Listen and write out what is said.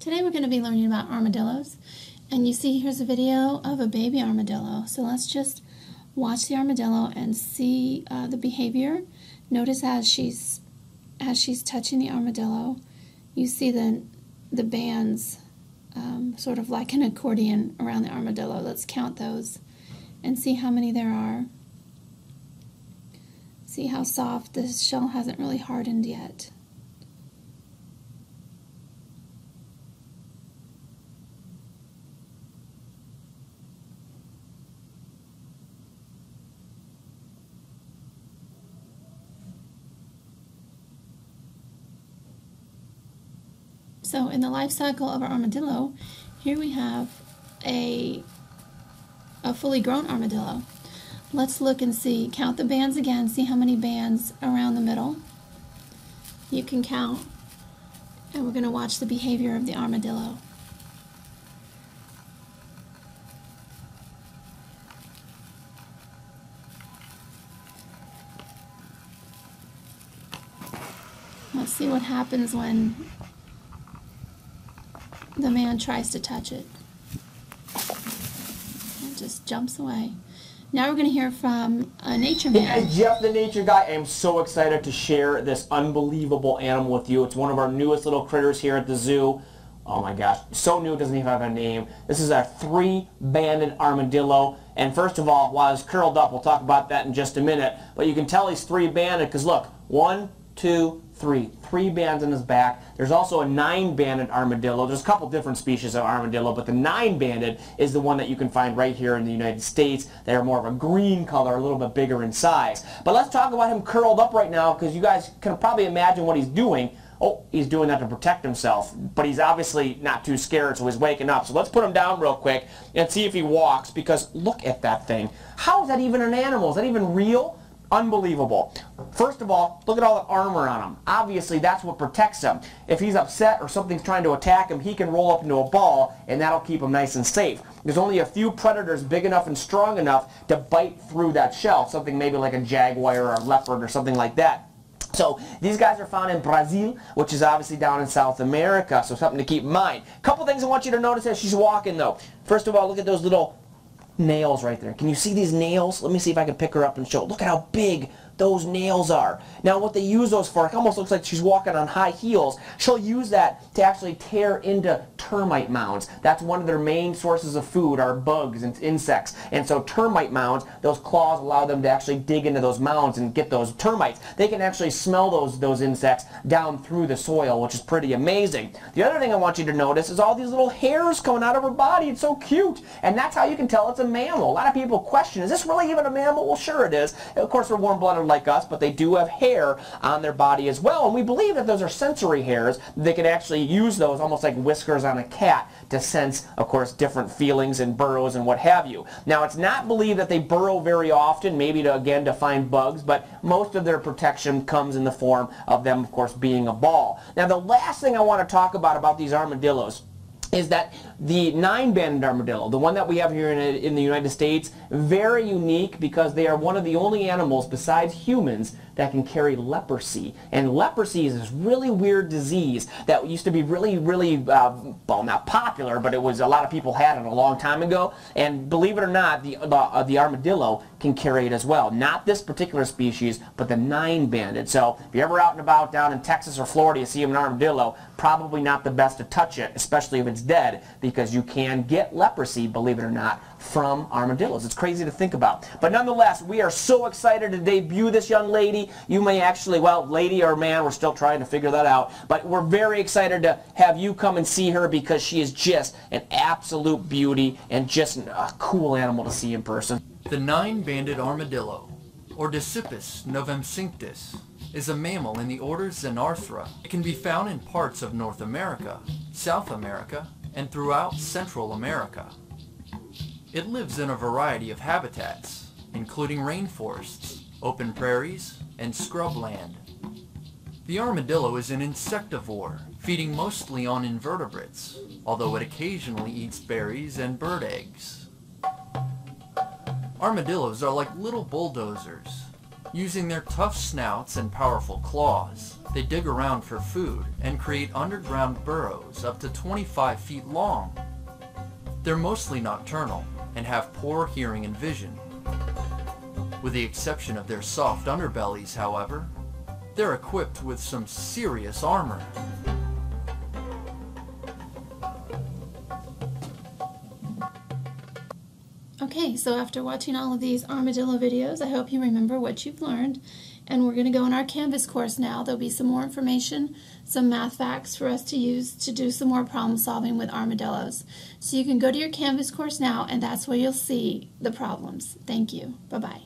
Today we're going to be learning about armadillos, and you see here's a video of a baby armadillo. So let's just watch the armadillo and see the behavior. Notice as she's touching the armadillo, you see the bands sort of like an accordion around the armadillo. Let's count those and see how many there are. See how soft this shell hasn't really hardened yet. So in the life cycle of our armadillo, here we have a fully grown armadillo. Let's look and see, count the bands again, see how many bands around the middle you can count, and we're going to watch the behavior of the armadillo. Let's see what happens when the man tries to touch it. It just jumps away. Now we're going to hear from a nature man. Hey, Jeff the nature guy. I am so excited to share this unbelievable animal with you. It's one of our newest little critters here at the zoo. Oh my gosh, so new it doesn't even have a name. This is our three-banded armadillo. And first of all, while it's curled up, we'll talk about that in just a minute. But you can tell he's three-banded because look, 1, 2, 3. 3 bands in his back. There's also a 9-banded armadillo. There's a couple different species of armadillo, but the 9-banded is the one that you can find right here in the United States. They're more of a green color, a little bit bigger in size. But let's talk about him curled up right now because you guys can probably imagine what he's doing. Oh, he's doing that to protect himself, but he's obviously not too scared, so he's waking up. So let's put him down real quick and see if he walks, because look at that thing. How is that even an animal? Is that even real? Unbelievable. First of all, look at all the armor on him. Obviously, that's what protects him. If he's upset or something's trying to attack him, he can roll up into a ball, and that'll keep him nice and safe. There's only a few predators big enough and strong enough to bite through that shell, something maybe like a jaguar or a leopard or something like that. So these guys are found in Brazil, which is obviously down in South America, so something to keep in mind. Couple things I want you to notice as she's walking, though. First of all, look at those little nails right there. Can you see these nails? Let me see if I can pick her up and show. Look at how big those nails are. Now what they use those for, it almost looks like she's walking on high heels. She'll use that to actually tear into termite mounds. That's one of their main sources of food, are bugs and insects. And so termite mounds, those claws allow them to actually dig into those mounds and get those termites. They can actually smell those insects down through the soil, which is pretty amazing. The other thing I want you to notice is all these little hairs coming out of her body. It's so cute. And that's how you can tell it's a mammal. A lot of people question, is this really even a mammal? Well, sure it is. Of course, they're warm-blooded like us, but they do have hair on their body as well, and we believe that those are sensory hairs. They can actually use those almost like whiskers on a cat to sense, of course, different feelings and burrows and what have you. Now, it's not believed that they burrow very often, maybe to find bugs, but most of their protection comes in the form of them, of course, being a ball. Now, the last thing I want to talk about these armadillos is that the 9-banded armadillo, the one that we have here in the United States, very unique because they are one of the only animals besides humans that can carry leprosy. And leprosy is this really weird disease that used to be really, well, not popular, but it was, a lot of people had it a long time ago. And believe it or not, the armadillo can carry it as well. Not this particular species, but the 9-banded. So if you're ever out and about down in Texas or Florida, you see an armadillo, probably not the best to touch it, especially if it's dead, because you can get leprosy, believe it or not, from armadillos. It's crazy to think about. But nonetheless, we are so excited to debut this young lady. You may actually, well, lady or man, we're still trying to figure that out. But we're very excited to have you come and see her because she is just an absolute beauty and just a cool animal to see in person. The 9-banded armadillo, or Dasypus novemcinctus, is a mammal in the order Xenarthra. It can be found in parts of North America, South America, and throughout Central America. It lives in a variety of habitats, including rainforests, open prairies, and scrubland. The armadillo is an insectivore, feeding mostly on invertebrates, although it occasionally eats berries and bird eggs. Armadillos are like little bulldozers. Using their tough snouts and powerful claws, they dig around for food and create underground burrows up to 25 feet long. They're mostly nocturnal and have poor hearing and vision. With the exception of their soft underbellies, however, they're equipped with some serious armor. Okay, so after watching all of these armadillo videos, I hope you remember what you've learned. And we're going to go in our Canvas course now. There'll be some more information, some math facts for us to use to do some more problem solving with armadillos. So you can go to your Canvas course now, and that's where you'll see the problems. Thank you. Bye-bye.